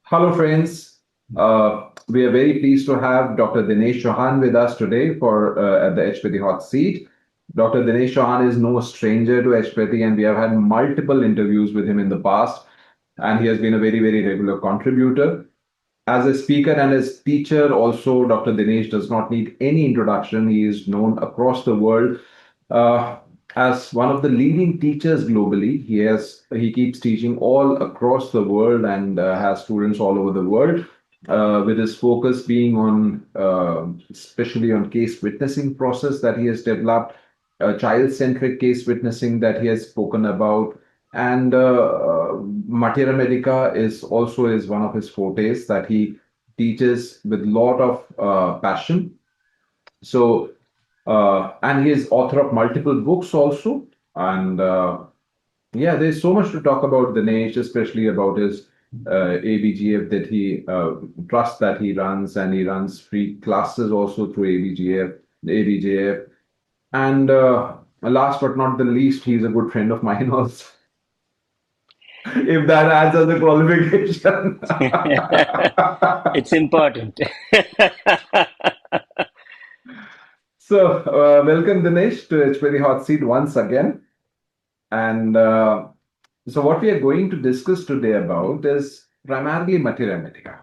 Hello, friends. We are very pleased to have Dr. Dinesh Chauhan with us today for at the Hpathy Hot Seat. Dr. Dinesh Chauhan is no stranger to Hpathy, and we have had multiple interviews with him in the past, and he has been a very, very regular contributor. As a speaker and as teacher, also, Dr. Dinesh does not need any introduction. He is known across the world uh, as one of the leading teachers globally. He keeps teaching all across the world and has students all over the world. With his focus being on especially on case witnessing process that he has developed, child-centric case witnessing that he has spoken about, and Materia Medica is also is one of his fortes that he teaches with lot of passion. So, and he is author of multiple books also. And yeah, there's so much to talk about Dinesh, especially about his ABGF that he trust that he runs, and he runs free classes also through ABGF. And last but not the least, he's a good friend of mine also, if that adds as a qualification. It's important. So, welcome Dinesh to It's Very Hot Seat once again. And so, what we are going to discuss today about is primarily materia medica.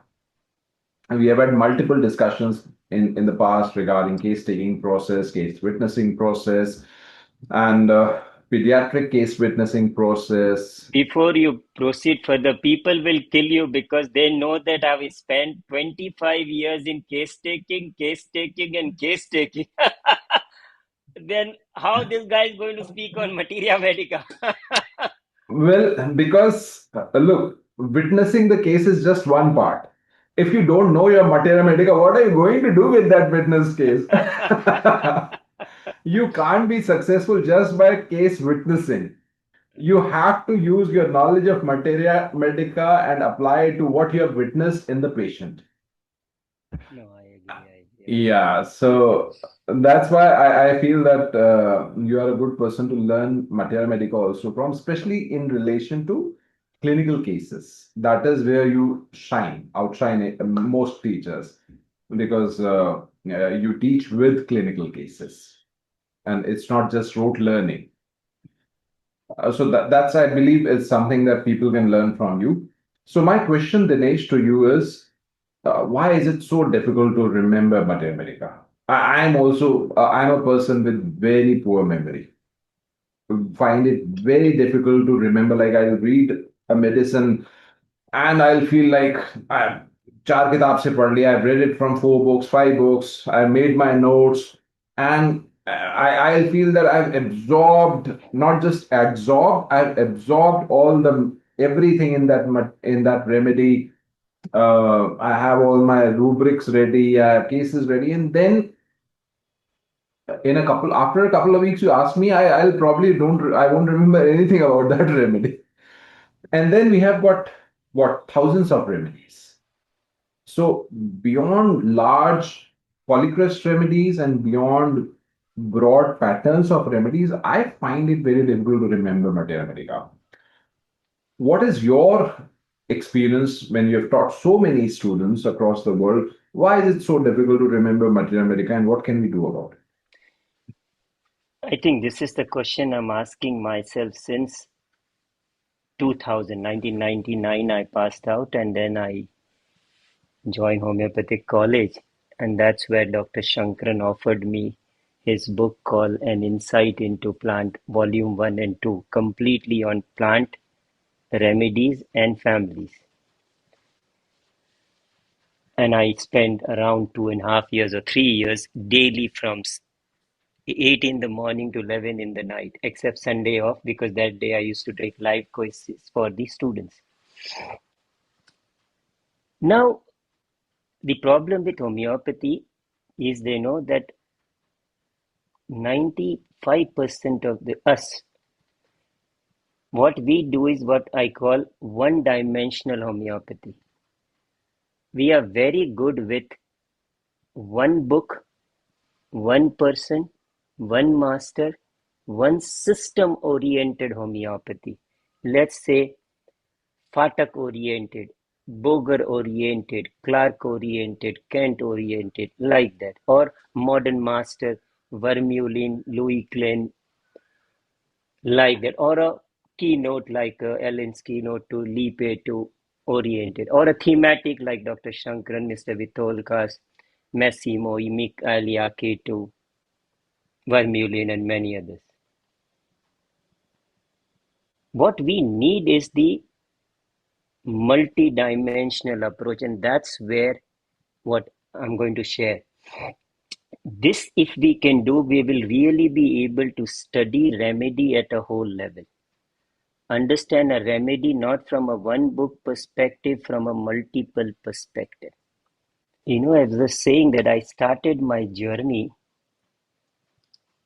And we have had multiple discussions in the past regarding case taking process, case witnessing process, and pediatric case witnessing process. Before you proceed further, people will kill you because they know that I've spent 25 years in case taking, and case taking. Then how this guy is going to speak on materia medica? Well, because look, witnessing the case is just one part. If you don't know your materia medica, what are you going to do with that witness case? You can't be successful just by case witnessing. You have to use your knowledge of materia medica and apply it to what you have witnessed in the patient. No, I agree. Yeah, so that's why I feel that you are a good person to learn materia medica also from, especially in relation to clinical cases. That is where you outshine most teachers, because you teach with clinical cases, and it's not just rote learning. So that's, I believe, is something that people can learn from you. So my question, Dinesh, to you is, why is it so difficult to remember mathematics? I'm a person with very poor memory. Find it very difficult to remember. Like, I'll read a medicine and I'll feel like I've चार किताब से पढ़ लिया. I've read it from four books, five books. I made my notes, and I feel that I've absorbed, not just absorbed, I've absorbed all the everything in that remedy. I have all my rubrics ready, I have cases ready, and then after a couple of weeks, you ask me, I'll probably don't I won't remember anything about that remedy. And then we have got what thousands of remedies. So beyond large polycrest remedies and beyond broad patterns of remedies, I find it very difficult to remember materia medica. What is your experience when you have taught so many students across the world? Why is it so difficult to remember materia medica, and what can we do about it? I think this is the question I'm asking myself since 2000, 1999. I passed out and then I joined Homeopathic College, and that's where Dr. Shankaran offered me his book called An Insight into Plant, Volume 1 and 2, completely on plant remedies and families. And I spent around 2.5 years or 3 years daily from 8 in the morning to 11 in the night, except Sunday off because that day I used to take live quizzes for the students. Now, the problem with homeopathy is they know that 95% of us, what we do is what I call one-dimensional homeopathy. We are very good with one book, one person, one master, one system-oriented homeopathy. Let's say Phatak-oriented. Boger oriented, Clark oriented, Kent oriented, like that. Or modern master, Vermeulen, Louis Klein, like that. Or a keynote like Ellen's keynote to Lipe to oriented. Or a thematic like Dr. Shankaran, Mr. Vitolkas, Massimo, Imic to Vermeulen and many others. What we need is the multi-dimensional approach, and that's where what I'm going to share. This, if we can do, we will really be able to study remedy at a whole level. Understand a remedy not from a one book perspective, from a multiple perspective. I was saying that I started my journey.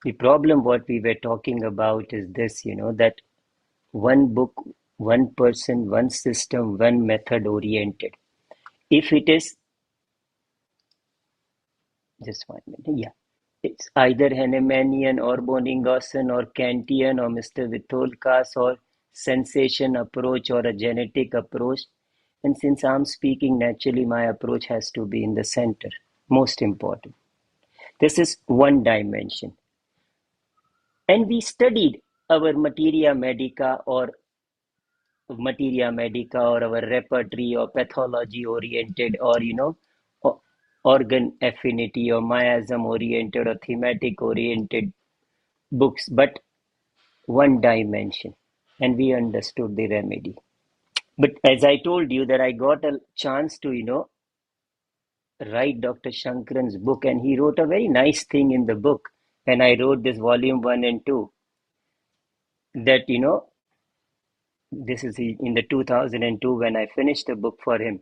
The problem what we were talking about is this, that one book, one person, one system, one method oriented. If it is, just 1 minute, yeah. It's either Hahnemannian or Boninghassen or Kantian or Mr. Vitholkas or sensation approach or a genetic approach. And since I'm speaking naturally, my approach has to be in the center, most important. This is one dimension. And we studied our materia medica or our repertory or pathology oriented or, organ affinity or miasm oriented or thematic oriented books, but one dimension, and we understood the remedy. But as I told you that I got a chance to write Dr. Shankaran's book, and he wrote a very nice thing in the book. And I wrote this volume 1 and 2, that this is in the 2002 when I finished the book for him,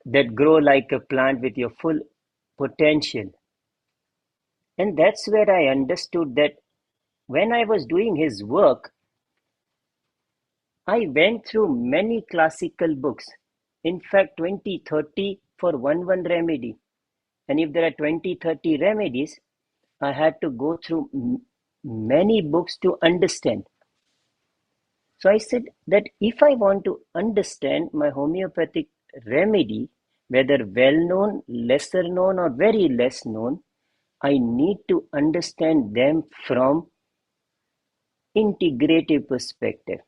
that grow like a plant with your full potential. And that's where I understood that when I was doing his work, I went through many classical books. In fact, 20, 30 for one remedy. And if there are 20, 30 remedies, I had to go through many books to understand. So I said that if I want to understand my homeopathic remedy, whether well known, lesser known, or very less known, I need to understand them from integrative perspective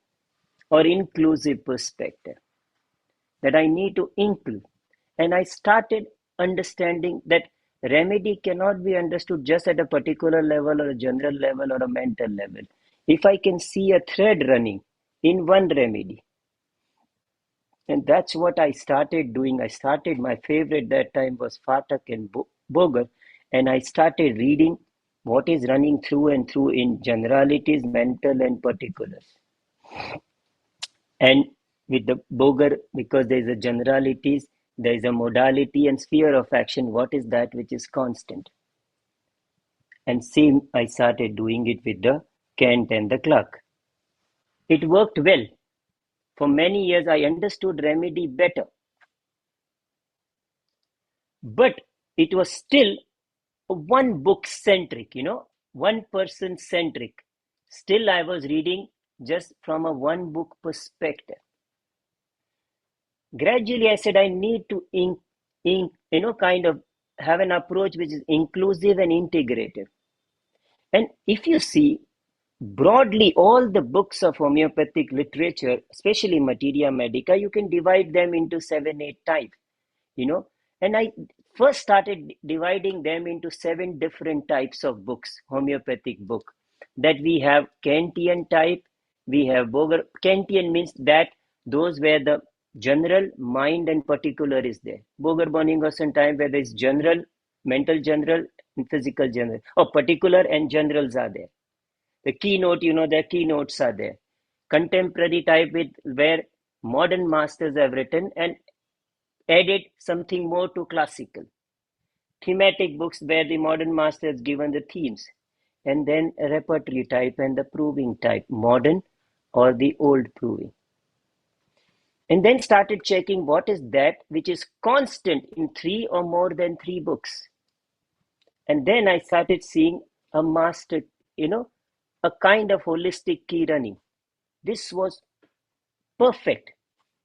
or inclusive perspective, that I need to include. And I started understanding that remedy cannot be understood just at a particular level or a general level or a mental level. If I can see a thread running in one remedy, and that's what I started doing. I started, my favorite that time was Fatak and Boger, and I started reading what is running through and through in generalities, mental and particulars. And with the Boger, because there is a generalities, there is a modality and sphere of action. What is that which is constant? And same, I started doing it with the Kent and the Clark. It worked well. For many years, I understood remedy better. But it was still one book centric, one person centric. Still, I was reading just from a one book perspective. Gradually, I said I need to kind of have an approach which is inclusive and integrative. And if you see broadly all the books of homeopathic literature, especially Materia Medica, you can divide them into 7, 8 types, And I first started dividing them into 7 different types of books, homeopathic book. That we have Kantian type, we have Boger. Kantian means that those where the general, mind, and particular is there. Boger Boninghassen type where there is general, mental general, and physical general, or particular and generals are there. The keynote, their keynotes are there. Contemporary type with where modern masters have written and added something more to classical. Thematic books where the modern master has given the themes. And then a repertory type and the proving type, modern or the old proving. And then started checking what is that which is constant in 3 or more than 3 books. And then I started seeing a master, a kind of holistic key running. This was perfect.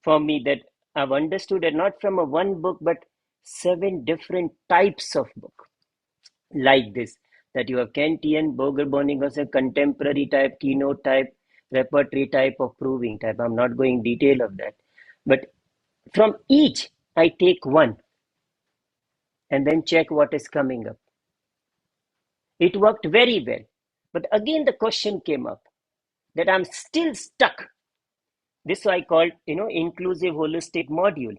for me, that I've understood it not from a one book, but 7 different types of book like this. That you have Kantian, Boger-Bonnigosse, contemporary type, keynote type, repertory type, or proving type. I'm not going detail of that. But from each, I take one and then check what is coming up. It worked very well. But again, the question came up that I'm still stuck. This I called, inclusive holistic module.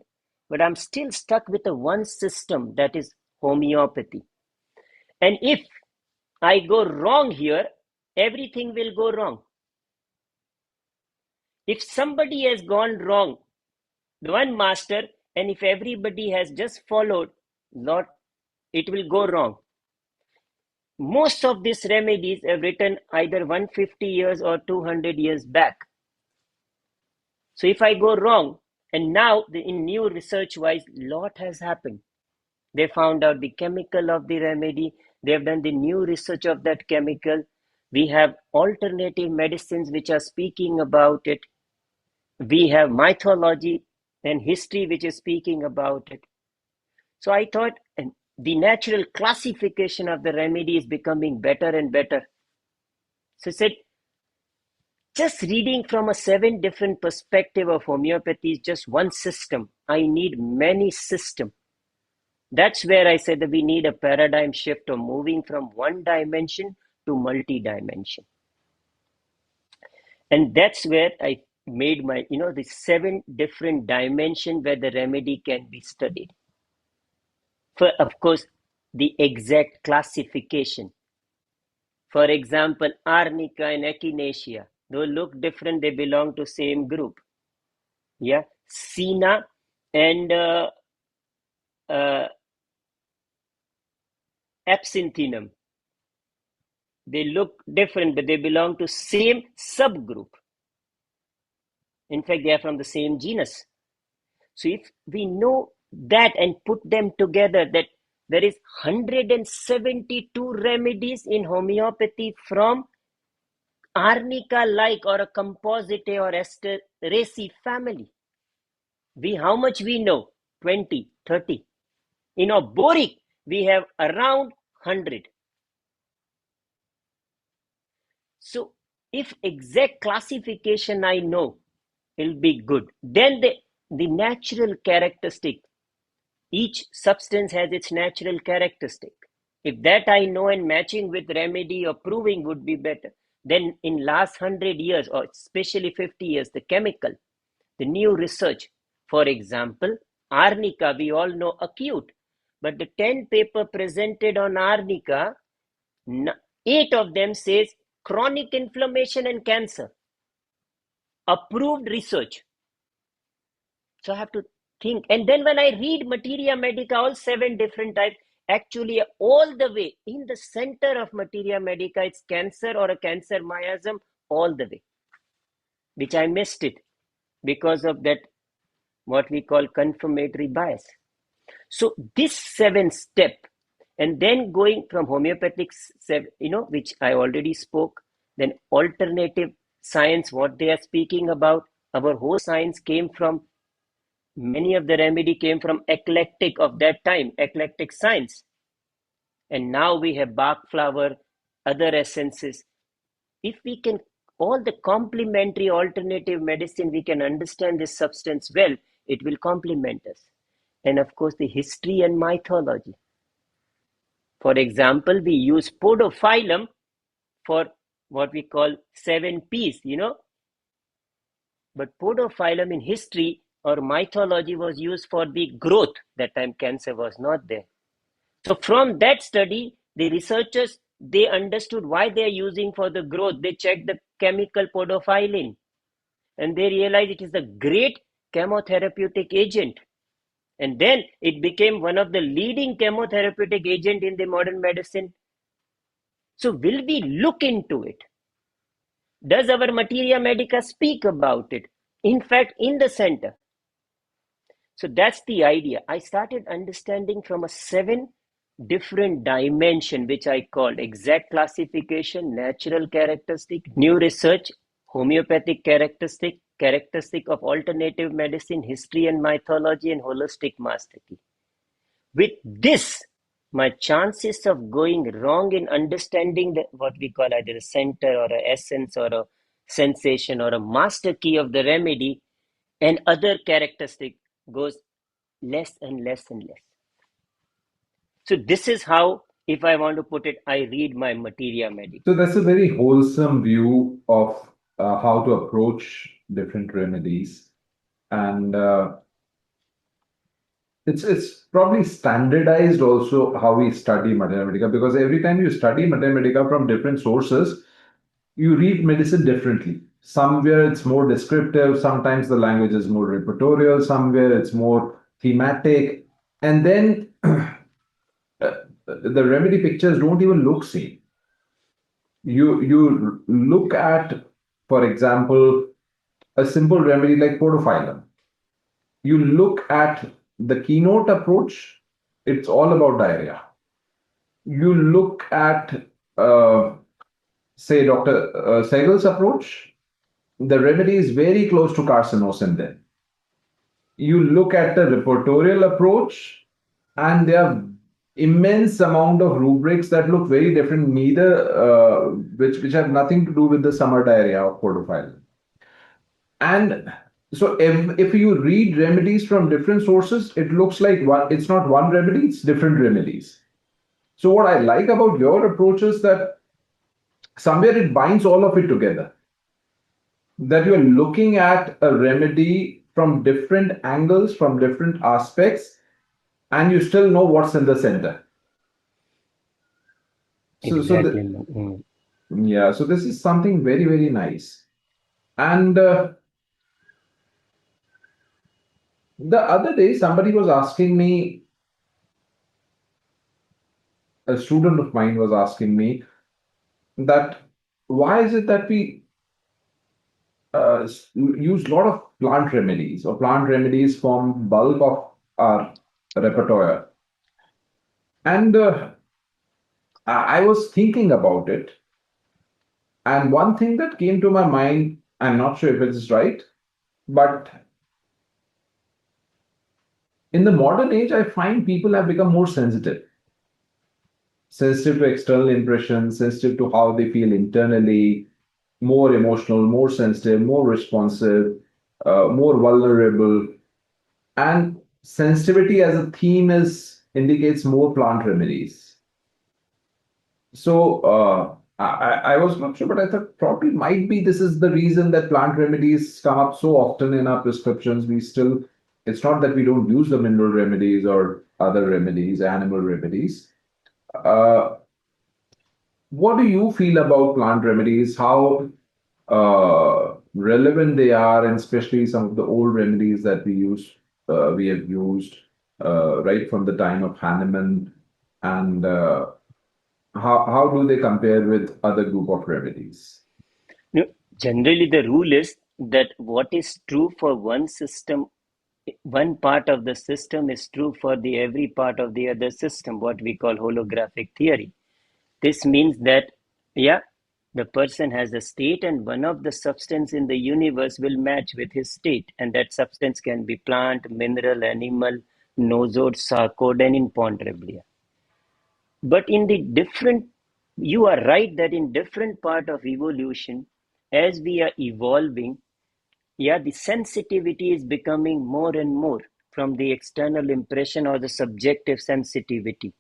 But I'm still stuck with the one system, that is homeopathy. And if I go wrong here, everything will go wrong. If somebody has gone wrong, the one master, and if everybody has just followed, not, it will go wrong. Most of these remedies are written either 150 years or 200 years back. So if I go wrong, and now in new research-wise, lot has happened. They found out the chemical of the remedy. They have done the new research of that chemical. We have alternative medicines which are speaking about it. We have mythology and history which is speaking about it. So I thought the natural classification of the remedy is becoming better and better. So I said, just reading from a 7 different perspective of homeopathy is just one system. I need many systems. That's where I said that we need a paradigm shift of moving from one dimension to multi-dimension. And that's where I made my, the 7 different dimensions where the remedy can be studied. For, of course, the exact classification. For example, arnica and echinacea, though look different, they belong to same group. Yeah, Sina and absinthinum, they look different, but they belong to same subgroup. In fact, they are from the same genus. So if we know that and put them together, that there is 172 remedies in homeopathy from arnica-like or a composite or asteraceae family. How much we know? 20, 30. In boric, we have around 100. So if exact classification I know, it'll be good. Then the natural characteristic, each substance has its natural characteristic. If that I know and matching with remedy or proving would be better. Then in last 100 years or especially 50 years, the chemical, the new research, for example, arnica, we all know acute, but the 10 paper presented on arnica, 8 of them says chronic inflammation and cancer. Approved research. So I have to think. And then when I read Materia Medica, all 7 different types, actually all the way in the center of Materia Medica, it's cancer or a cancer miasm all the way, which I missed it because of that, what we call confirmatory bias. So this 7 step, and then going from homeopathic, which I already spoke, then alternative science, what they are speaking about, our whole science came from, many of the remedy came from eclectic of that time, eclectic science. And now we have Bach flower, other essences. If we can, all the complementary alternative medicine, we can understand this substance well, it will complement us. And of course, the history and mythology. For example, we use podophyllum for what we call 7 P's, But podophyllum in history or mythology was used for the growth. That time cancer was not there. So from that study, the researchers, they understood why they are using for the growth. They checked the chemical podophyllin and they realized it is a great chemotherapeutic agent. And then it became one of the leading chemotherapeutic agent in the modern medicine. So will we look into it? Does our Materia Medica speak about it? In fact, in the center. So that's the idea. I started understanding from a 7 different dimension, which I called exact classification, natural characteristic, new research, homeopathic characteristic, characteristic of alternative medicine, history and mythology, and holistic master key. With this, my chances of going wrong in understanding what we call either a center or a essence or a sensation or a master key of the remedy and other characteristic goes less and less and less. So this is how, if I want to put it, I read my materia medica. So that's a very wholesome view of how to approach different remedies, and it's probably standardized also how we study materia medica, because every time you study materia medica from different sources, you read medicine differently. Somewhere it's more descriptive, sometimes the language is more repertorial, somewhere it's more thematic, and then the remedy pictures don't even look same. You look at, for example, a simple remedy like podophyllum. You look at the keynote approach, it's all about diarrhea. You look at, say, Dr. Segal's approach, the remedy is very close to carcinosin then. You look at the repertorial approach, and there are immense amount of rubrics that look very different, neither which have nothing to do with the summer diarrhea of podophyllum. And so if you read remedies from different sources, it looks like one, it's not one remedy, it's different remedies. So what I like about your approach is that somewhere it binds all of it together. That you're looking at a remedy from different angles, from different aspects, and you still know what's in the center. Exactly. Yeah, so this is something very, very nice. And the other day, somebody was asking me, a student of mine was asking me that why is it that we use a lot of plant remedies, or plant remedies form bulk of our repertoire. And I was thinking about it, and one thing that came to my mind, I'm not sure if it's right, but in the modern age, I find people have become more sensitive to external impressions, sensitive to how they feel internally, more emotional, more sensitive, more responsive, more vulnerable. And sensitivity as a theme is indicates more plant remedies. So I was not sure, but I thought probably might be this is the reason that plant remedies come up so often in our prescriptions. We still, it's not that we don't use the mineral remedies or other remedies, animal remedies. Uh, what do you feel about plant remedies? How relevant they are, and especially some of the old remedies that we have used right from the time of Hahnemann, and how do they compare with other group of remedies? Generally, the rule is that what is true for one system, one part of the system is true for the every part of the other system, what we call holographic theory. This means that, yeah, the person has a state and one of the substance in the universe will match with his state. And that substance can be plant, mineral, animal, nosode, sarcode, and imponderablia. But in the different, you are right that in different part of evolution, as we are evolving, yeah, the sensitivity is becoming more and more from the external impression or the subjective sensitivity.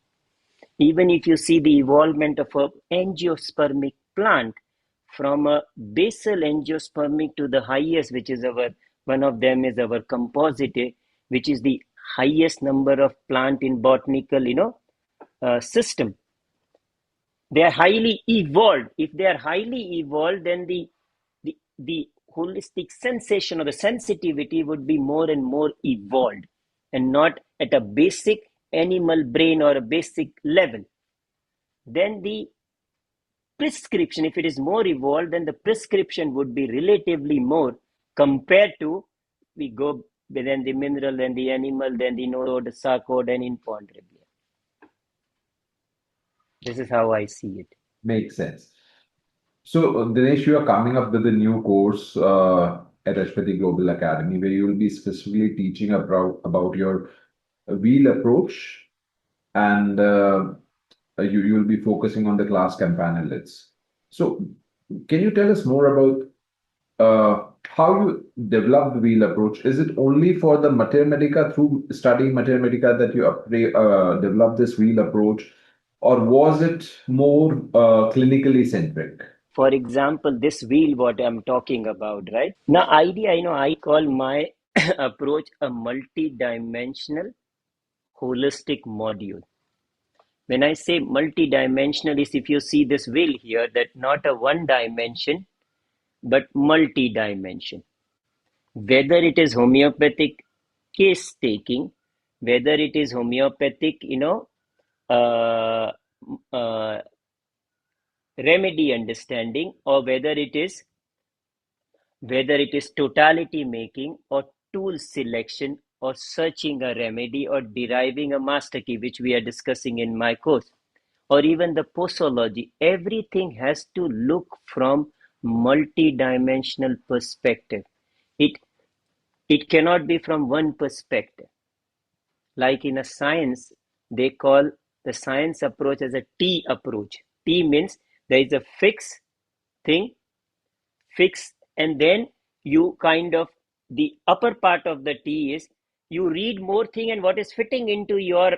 Even if you see the evolvement of a angiospermic plant from a basal angiospermic to the highest, which is our, one of them is our composite, which is the highest number of plant in botanical, system. They are highly evolved. If they are highly evolved, then the holistic sensation or the sensitivity would be more and more evolved and not at a basic animal brain or a basic level. Then the prescription, if it is more evolved, then the prescription would be relatively more compared to we go then the mineral, then the animal, then the node, sarcode, and imponderablia. This is how I see it. Makes sense. So, Dinesh, you are coming up with a new course. at Hpathy Global Academy, where you will be specifically teaching about your wheel approach, and you will be focusing on the class Campanuliids. So, can you tell us more about how you developed the wheel approach? Is it only for the Mater Medica, through studying Mater Medica, that you developed this wheel approach, or was it more clinically centric? For example, this wheel, what I'm talking about, right? Now, idea, I call my approach a multi-dimensional holistic module. When I say multi-dimensional, is if you see this wheel here, that not a one dimension, but multi-dimension. Whether it is homeopathic case taking, whether it is homeopathic, uh, uh, remedy understanding, or whether it is totality making or tool selection or searching a remedy or deriving a master key, which we are discussing in my course, or even the posology, everything has to look from multi-dimensional perspective. It cannot be from one perspective. Like in a science, they call the science approach as a T approach. T means there is a fixed thing, and then you kind of, the upper part of the T is you read more thing, and what is fitting into your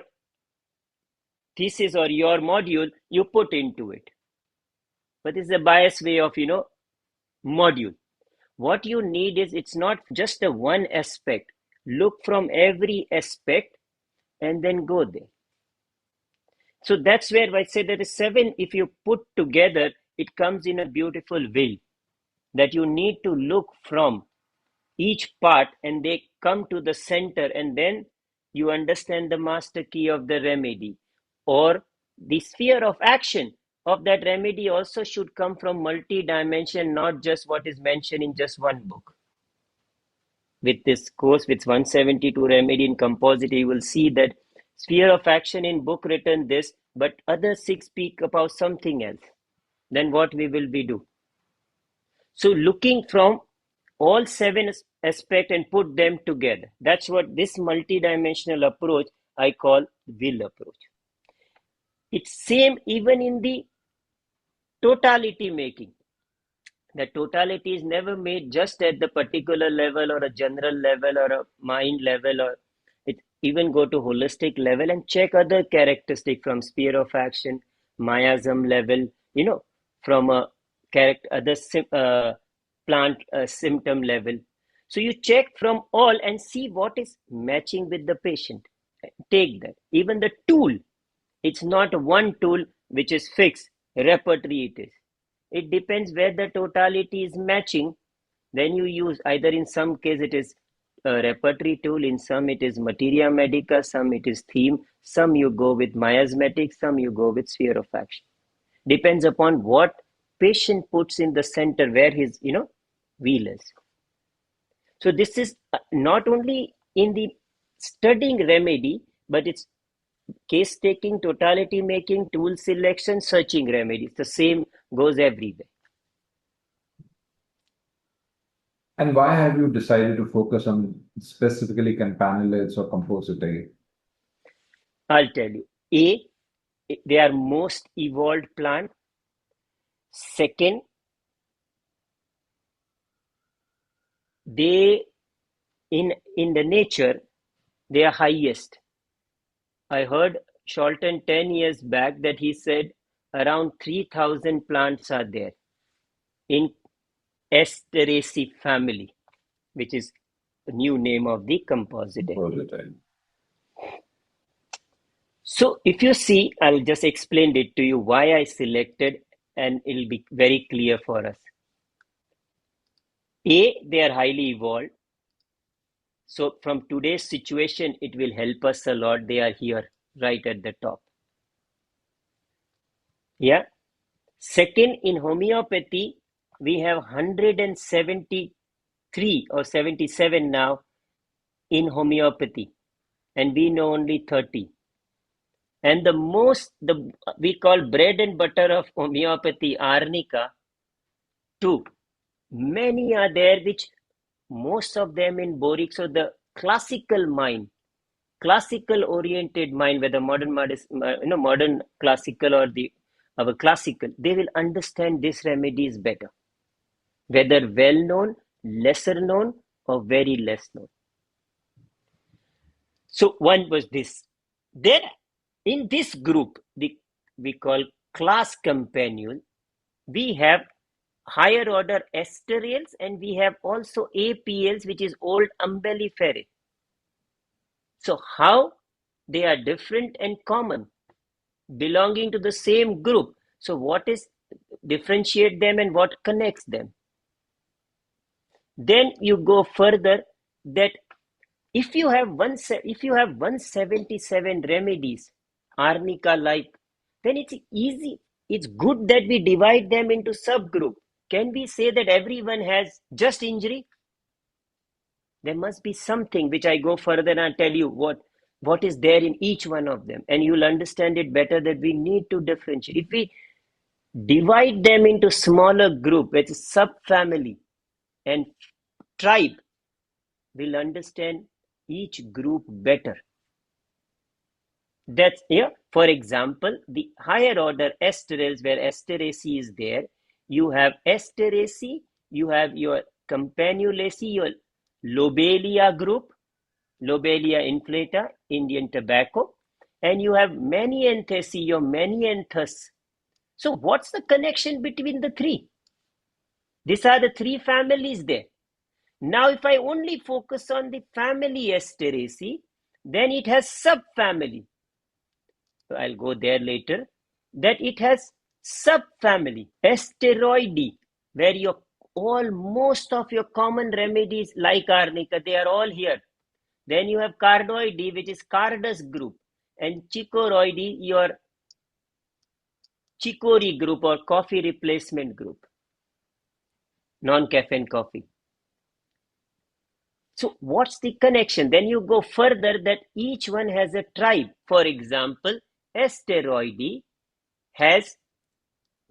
thesis or your module, you put into it. But it's a biased way of, module. What you need is, it's not just a one aspect. Look from every aspect and then go there. So that's where I say there is 7. If you put together, it comes in a beautiful will, that you need to look from each part and they come to the center, and then you understand the master key of the remedy, or the sphere of action of that remedy also should come from multi-dimension, not just what is mentioned in just one book. With this course, with 172 remedy in composite, you will see that sphere of action in book written this, but other 6 speak about something else. Then what we will be do? So looking from all 7 aspects and put them together. That's what this multidimensional approach I call will approach. It's same even in the totality making. The totality is never made just at the particular level or a general level or a mind level, or it even go to holistic level and check other characteristic from sphere of action, miasm level, from a other plant symptom level. So you check from all and see what is matching with the patient. Take that. Even the tool, it's not one tool which is fixed, repertory it is. It depends where the totality is matching. Then you use, either in some case it is a repertory tool, in some it is materia medica, some it is theme, some you go with miasmatic, some you go with sphere of action. Depends upon what patient puts in the center, where his wheel is. So this is not only in the studying remedy, but it's case taking, totality making, tool selection, searching remedies. The same goes everywhere. And why have you decided to focus on specifically Campanuliids or Composite? I'll tell you. A, they are most evolved plant. Second, they in the nature, they are highest. I heard Sholton 10 years back that he said around 3,000 plants are there in Asteraceae family, which is the new name of the composite. So if you see, I'll just explain it to you why I selected, and it'll be very clear for us. A, they are highly evolved. So from today's situation, it will help us a lot. They are here right at the top. Yeah. Second, in homeopathy, we have 173 or 77 now in homeopathy, and we know only 30. And we call bread and butter of homeopathy, arnica, 2. Many are there which most of them in boric. So the classical mind, classical oriented mind, whether modern classical or our classical, they will understand these remedies better, whether well known, lesser known, or very less known. So one was this. Then in this group, we call class companion, we have higher order esterales and we have also APLs, which is old umbelliferae. So how they are different and common, belonging to the same group. So what is differentiate them and what connects them? Then you go further that if you have 177 remedies, arnica like, then it's easy. It's good that we divide them into subgroup. Can we say that everyone has just injury? There must be something which I go further and tell you what is there in each one of them, and you'll understand it better that we need to differentiate. If we divide them into smaller group, which is subfamily and tribe, we'll understand each group better. That's for example, the higher order esterales, where Asteraceae is there, you have Asteraceae, you have your Campanuliids, your Lobelia group, Lobelia inflata, Indian tobacco, and you have Maniantheraceae, your Manianthus. So what's the connection between the three? These are the three families there. Now if I only focus on the family Asteraceae, then it has subfamily. So I'll go there later, that it has subfamily Asteroideae, where most of your common remedies like arnica, they are all here. Then you have Cardoideae, which is Cardus group, and Chicoroideae, your chicory group or coffee replacement group, non-caffeine coffee. So what's the connection? Then you go further that each one has a tribe. For example, Asteroideae has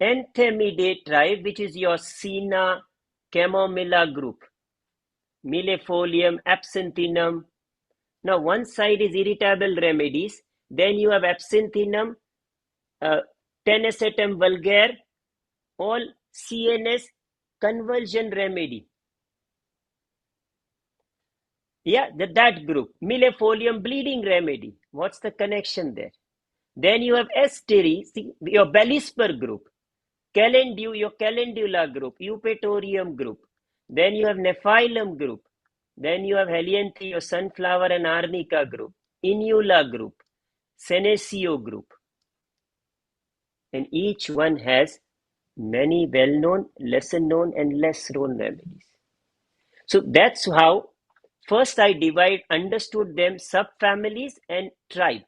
Anthemidae tribe, which is your Sina Chamomilla group, Millefolium, Absinthium. Now one side is irritable remedies, then you have Absinthium, Tenacetum vulgare, all CNS convulsion remedy. Yeah, that group. Millefolium bleeding remedy. What's the connection there? Then you have Esteri, your Bellisper group. Your Calendula group. Eupatorium group. Then you have Nephilum group. Then you have Helianthe, your sunflower and arnica group. Inula group. Senecio group. And each one has many well-known, lesser known, and less known remedies. So that's how first I understood them subfamilies and tribe.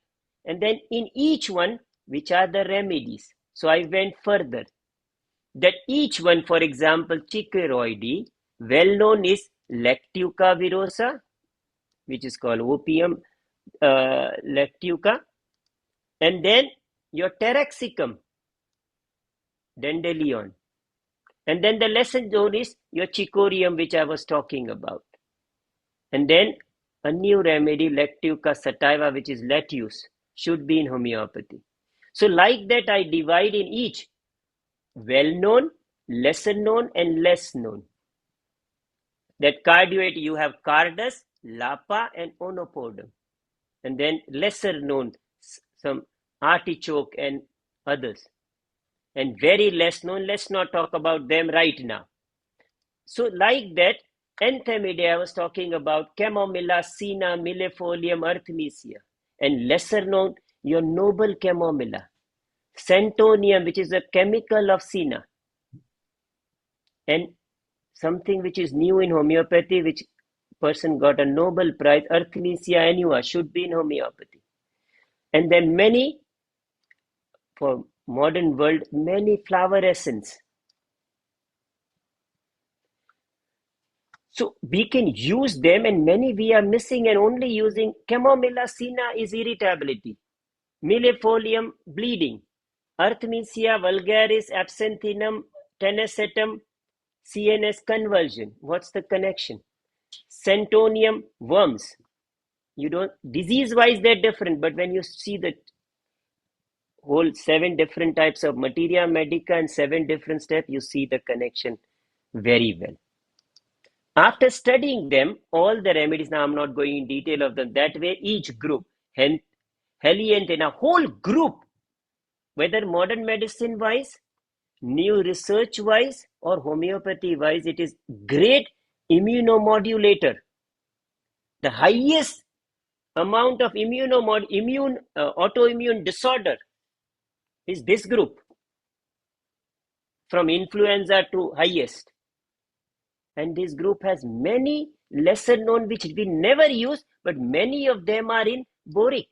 And then in each one, which are the remedies. So I went further. That each one, for example, Chicoideae, well known is Lactuca virosa, which is called opium Lactuca. And then your Taraxicum, Dandelion. And then the lesser known is your Chicorium, which I was talking about. And then a new remedy, Lactuca sativa, which is lettuce, should be in homeopathy. So like that, I divide in each well-known, lesser known, and less known. That cardioid, you have Cardus, Lapa, and Onopodum. And then lesser known, some artichoke and others. And very less known, let's not talk about them right now. So like that, Anthemidae, I was talking about Chamomilla, Sina, Millefolium, Artemisia. And lesser known, your noble Chamomilla. Centonium, which is a chemical of Sina. And something which is new in homeopathy, which person got a Nobel Prize, Artemisia annua, should be in homeopathy. And then many, for modern world, many flower essence. So we can use them, and many we are missing and only using. Chamomilla sina is irritability. Millefolium, bleeding. Artemisia vulgaris, absinthium, tenacetum, CNS, convulsion. What's the connection? Centonium worms. You don't, disease-wise they're different, but when you see the whole 7 different types of materia medica and 7 different steps, you see the connection very well. After studying them, all the remedies, now I'm not going in detail of them, that way each group, Heliant in a whole group, whether modern medicine wise, new research wise, or homeopathy wise, it is great immunomodulator. The highest amount of autoimmune disorder is this group, from influenza to highest. And this group has many lesser known which we never use, but many of them are in boric.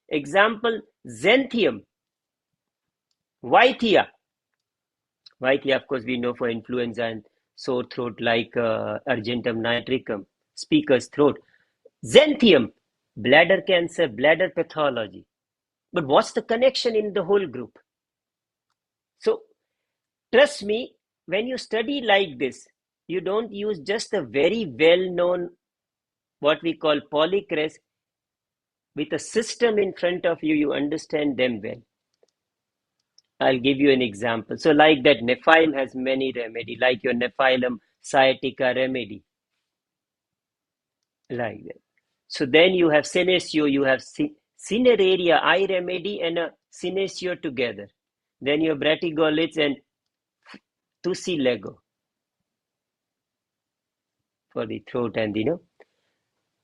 Example, xanthium, Wythia. Wythia, of course, we know for influenza and sore throat, like Argentum nitricum, speaker's throat. Xanthium, bladder cancer, bladder pathology. But what's the connection in the whole group? So trust me, when you study like this, you don't use just a very well-known, what we call polycrest. With a system in front of you, you understand them well. I'll give you an example. So like that, Nephilim has many remedy, like your Nephilim sciatica remedy. Like that. So then you have senescio, you have cineraria, eye remedy, and a senescio together. Then you have bratigolids and tusilego for the throat and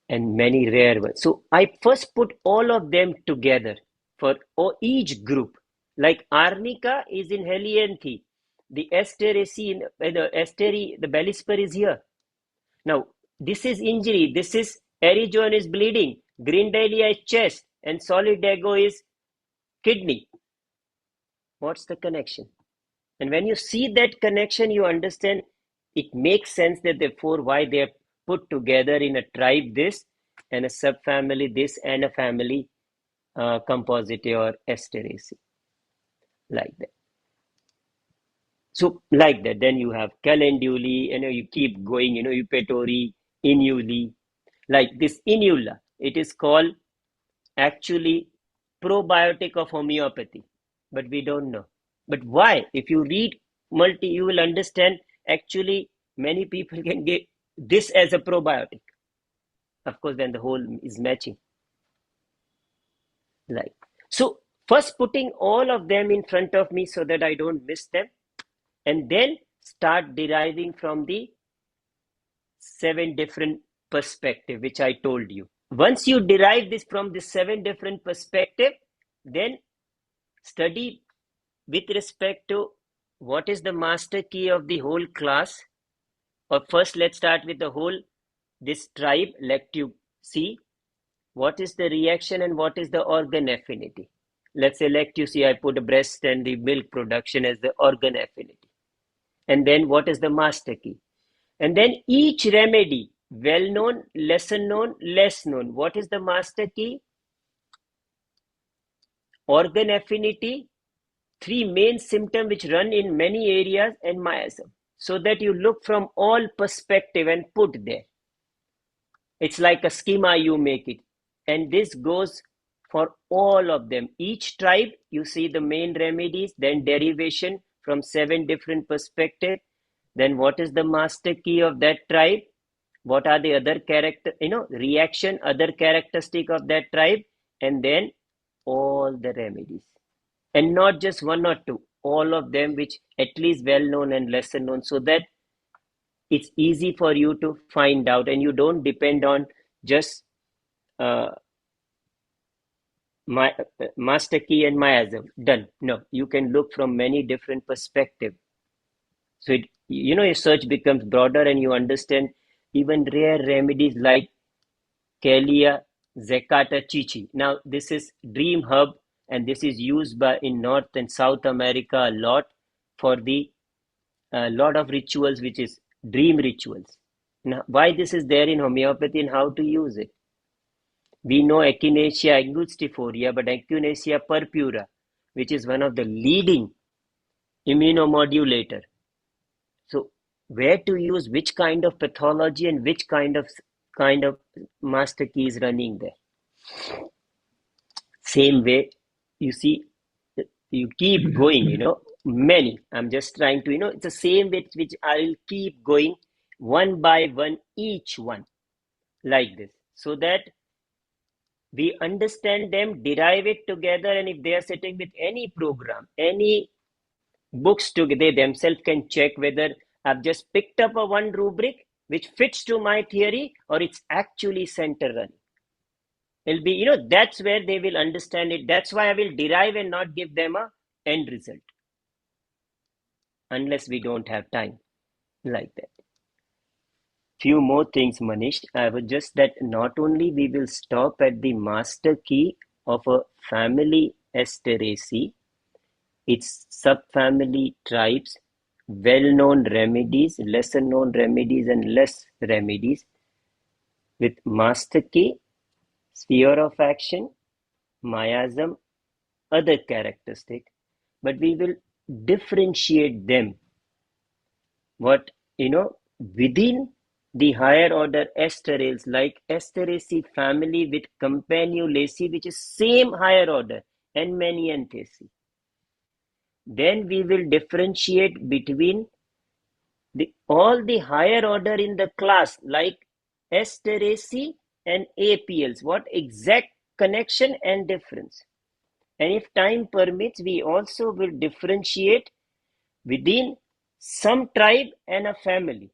and many rare ones. So I first put all of them together for each group. Like arnica is in Helianthi, the Asteraceae, the Bellisper is here. Now, this is injury, this is Erigion is bleeding, Grindalia is chest, and Solidago is kidney. What's the connection? And when you see that connection, you understand it makes sense that therefore why they are put together in a tribe this, and a subfamily this, and a family Compositae or Asteraceae. Like that. So like that, then you have calenduli, you keep going, Eupatori, inuli. Like this inula, it is called actually probiotic of homeopathy, but we don't know. But why? If you read you will understand actually many people can get this as a probiotic. Of course, when the whole is matching. Like, so first putting all of them in front of me so that I don't miss them, and then start deriving from the 7 different perspective, which I told you. Once you derive this from the 7 different perspective, then study with respect to what is the master key of the whole class. Or first, let's start with the whole, this tribe, let you see what is the reaction and what is the organ affinity. Let's say, let you see, I put the breast and the milk production as the organ affinity. And then what is the master key? And then each remedy, well known, lesser known, less known. What is the master key? Organ affinity, 3 main symptoms which run in many areas, and miasm. So that you look from all perspective and put there. It's like a schema, you make it. And this goes for all of them. Each tribe, you see the main remedies, then derivation from 7 different perspectives. Then what is the master key of that tribe? What are the other character, reaction, other characteristic of that tribe? And then all the remedies. And not just 1 or 2, all of them which at least well known and lesser known, so that it's easy for you to find out and you don't depend on just master key and miasm. Done. No, you can look from many different perspectives. So your search becomes broader and you understand even rare remedies like Kalia Zekata Chichi. Now this is dream herb, and this is used in North and South America a lot for the lot of rituals, which is dream rituals. Now, why this is there in homeopathy and how to use it? We know Echinacea angustifolia, but Echinacea purpura, which is one of the leading immunomodulator. So where to use which kind of pathology and which kind of master key is running there. Same way, you see, you keep going, many. I'm just trying to, it's the same way which I'll keep going one by one, each one like this, so that we understand them, derive it together, and if they are sitting with any program, any books together, they themselves can check whether I've just picked up a one rubric which fits to my theory or it's actually center running. It'll be, that's where they will understand it. That's why I will derive and not give them a end result unless we don't have time like that. Few more things, Manish. I would just that not only we will stop at the master key of a family Asteraceae, its subfamily tribes, well-known remedies, lesser-known remedies, and less remedies, with master key, sphere of action, miasm, other characteristic, but we will differentiate them. What within the higher order Asterales, like Asteraceae family with Campanuliids, which is same higher order, and Manianthecae. Then we will differentiate between all the higher order in the class, like Asteraceae and APLs. What exact connection and difference? And if time permits, we also will differentiate within some tribe and a family.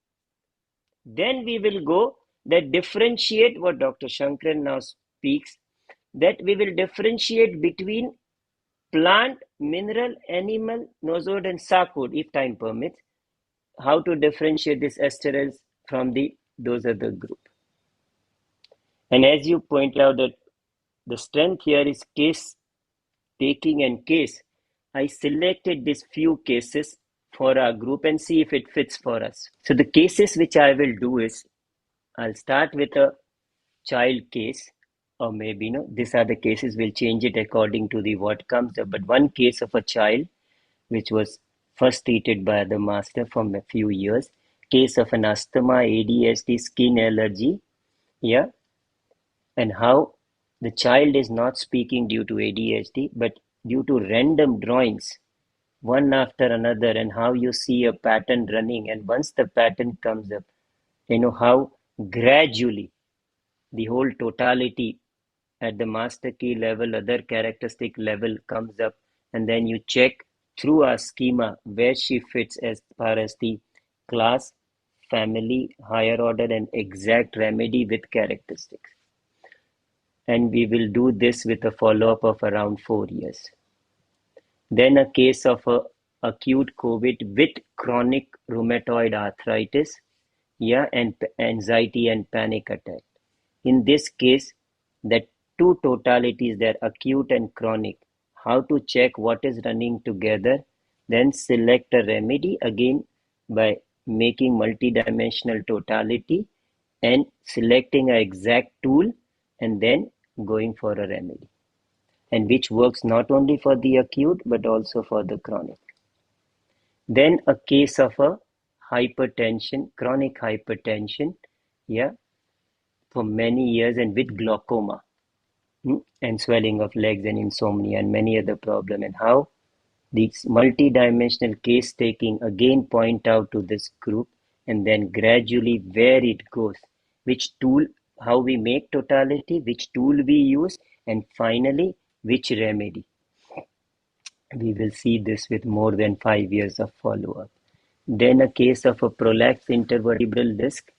Then we will go that differentiate what Dr. Shankaran now speaks, that we will differentiate between plant, mineral, animal, nosode, and sarcode, if time permits, how to differentiate this esterase from those other group. And as you point out that the strength here is case taking and case, I selected these few cases for our group and see if it fits for us. So the cases which I will do is, I'll start with a child case, or maybe these are the cases, we'll change it according to the what comes up. But one case of a child which was first treated by the master for a few years, case of an asthma, ADHD, skin allergy, yeah, and how the child is not speaking due to ADHD, but due to random drawings, one after another, and how you see a pattern running, and once the pattern comes up, how gradually the whole totality at the master key level, other characteristic level comes up, and then you check through our schema where she fits as far as the class, family, higher order, and exact remedy with characteristics. And we will do this with a follow-up of around 4 years. Then a case of a acute COVID with chronic rheumatoid arthritis, and anxiety and panic attack. In this case, the two totalities, they're acute and chronic. How to check what is running together, then select a remedy again by making multidimensional totality and selecting an exact tool and then going for a remedy, and which works not only for the acute but also for the chronic. Then a case of a hypertension, chronic hypertension, for many years, and with glaucoma, and swelling of legs and insomnia and many other problems, and how these multidimensional case taking again point out to this group, and then gradually where it goes, which tool, how we make totality, which tool we use, and finally which remedy. We will see this with more than 5 years of follow-up. Then a case of a prolapsed intervertebral disc,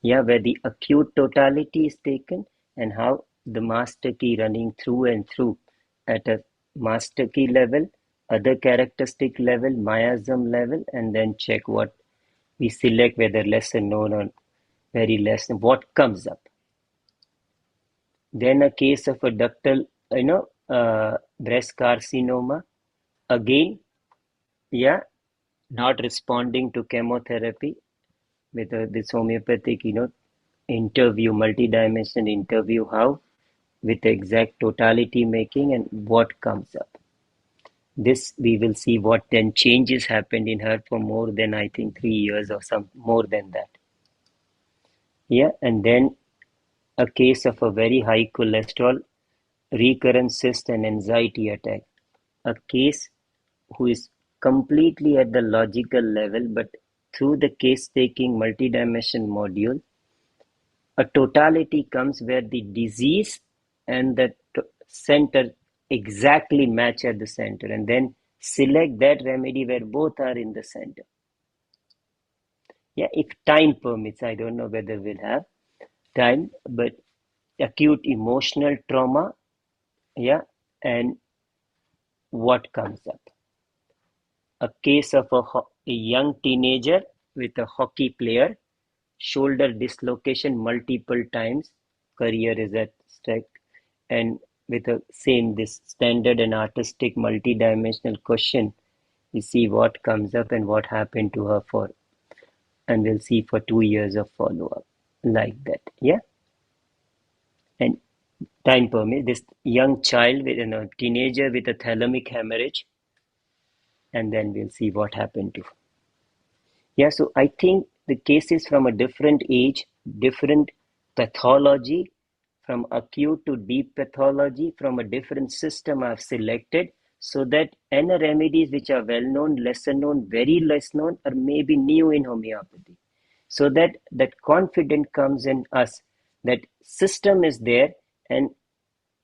where the acute totality is taken, and how the master key running through and through at a master key level, other characteristic level, miasm level, and then check what we select, whether lesser known or very less, and what comes up. Then a case of a ductal, breast carcinoma, again, not responding to chemotherapy with this homeopathic, interview, multi-dimensional interview, how with exact totality making and what comes up. this we will see what then changes happened in her for more than I think 3 years or some more than that. Yeah, and then a case of a very high cholesterol, recurrent cyst and anxiety attack. A case who is completely at the logical level, but through the case taking multidimension module, a totality comes where the disease and the center exactly match at the center, and then select that remedy where both are in the center. Yeah, if time permits, I don't know whether we'll have time, but acute emotional trauma, yeah, and what comes up. A case of a young teenager with a hockey player, shoulder dislocation multiple times, career is at stake, and with a same this standard and artistic multi-dimensional question, we see what comes up and what happened to her for, and we'll see for 2 years of follow-up like that. Yeah, and time permit this young child with teenager with a thalamic hemorrhage, and then we'll see what happened to. Yeah, so I think the cases from a different age, different pathology, from acute to deep pathology, from a different system I've selected, so that any remedies which are well known, lesser known, very less known, or maybe new in homeopathy. So that that confidence comes in us, that system is there, and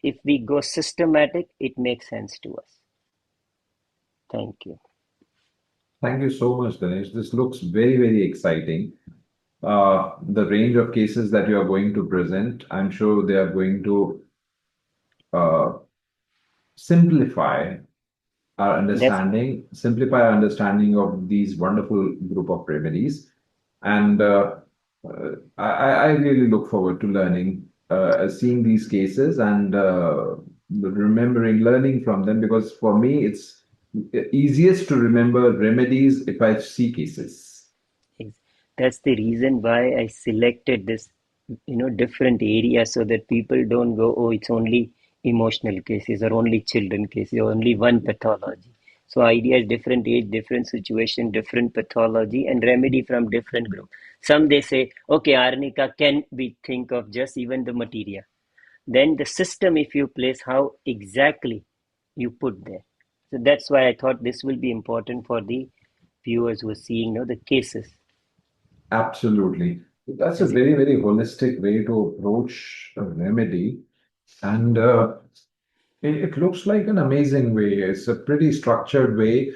if we go systematic, it makes sense to us. Thank you. Thank you so much, Dinesh. This looks very, very exciting. The range of cases that you are going to present, I'm sure they are going to uh, simplify That's simplify our understanding of these wonderful group of remedies. And I really look forward to learning, seeing these cases and remembering, learning from them, because for me, it's easiest to remember remedies if I see cases. That's the reason why I selected this, different areas so that people don't go, oh, it's only emotional cases or only children cases or only one pathology. So idea is different age, different situation, different pathology, and remedy from different group. Some they say, okay, arnica can we think of just even the materia. Then the system, if you place, how exactly you put there. So that's why I thought this will be important for the viewers who are seeing, the cases. Absolutely. That's a As it, very, very holistic way to approach a remedy. And it looks like an amazing way. It's a pretty structured way.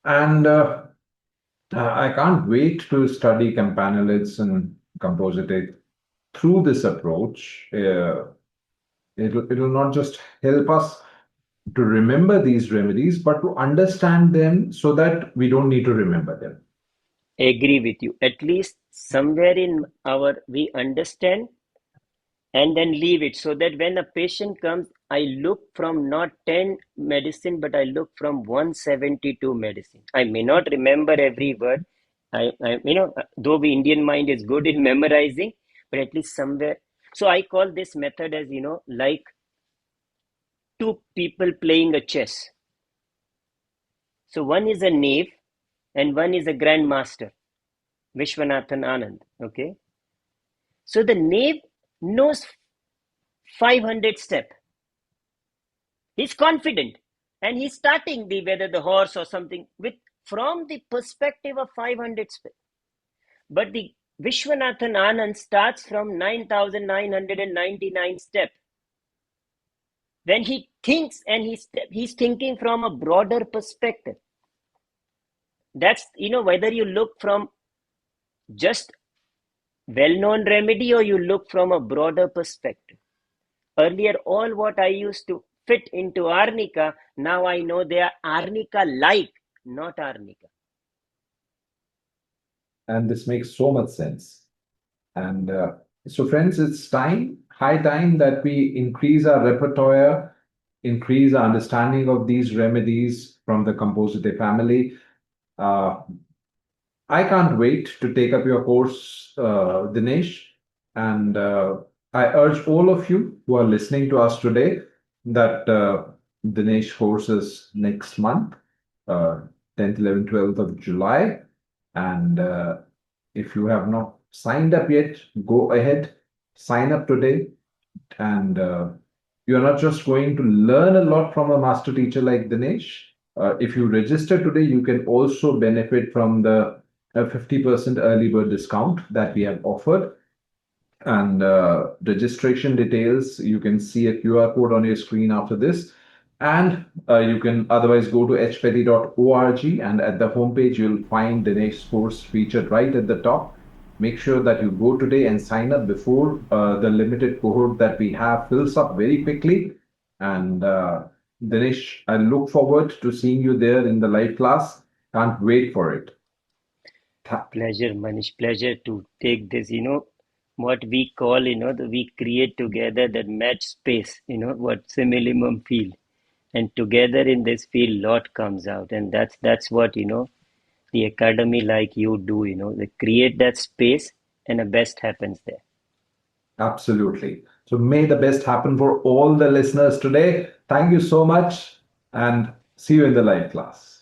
And I can't wait to study Campanuliids and Compositate through this approach. It'll not just help us to remember these remedies, but to understand them so that we don't need to remember them. agree with you. At least somewhere in our, we understand and then leave it so that when a patient comes, I look from not 10 medicine, but I look from 172 medicine. I may not remember every word. Though the Indian mind is good in memorizing, but at least somewhere. So I call this method as, like two people playing a chess. So one is a knave and one is a grandmaster, Vishwanathan Anand. Okay. So the knave knows 500 step. He's confident and he's starting the whether the horse or something with from the perspective of 500 step. But the Vishwanathan Anand starts from 9,999 step. When he thinks and he's thinking from a broader perspective. That's whether you look from just well-known remedy or you look from a broader perspective. Earlier, all what I used to fit into arnica, now I know they are arnica-like, not arnica. And this makes so much sense. And so, friends, it's high time that we increase our repertoire, increase our understanding of these remedies from the Composite family. Uh, I can't wait to take up your course, Dinesh. And I urge all of you who are listening to us today that Dinesh courses next month, 10th, 11th, 12th of July. And if you have not signed up yet, go ahead, sign up today. And you're not just going to learn a lot from a master teacher like Dinesh. If you register today, you can also benefit from the 50% early bird discount that we have offered. And registration details, you can see a QR code on your screen after this. And you can otherwise go to hpathy.org, and at the homepage, you'll find Dinesh's course featured right at the top. Make sure that you go today and sign up before the limited cohort that we have fills up very quickly. And Dinesh, I look forward to seeing you there in the live class. Can't wait for it. Pleasure, Manish. Pleasure to take this, what we call, we create together that match space, what simillimum field. And together in this field, lot comes out. And that's what, the academy like you do, they create that space and the best happens there. Absolutely. So may the best happen for all the listeners today. Thank you so much and see you in the live class.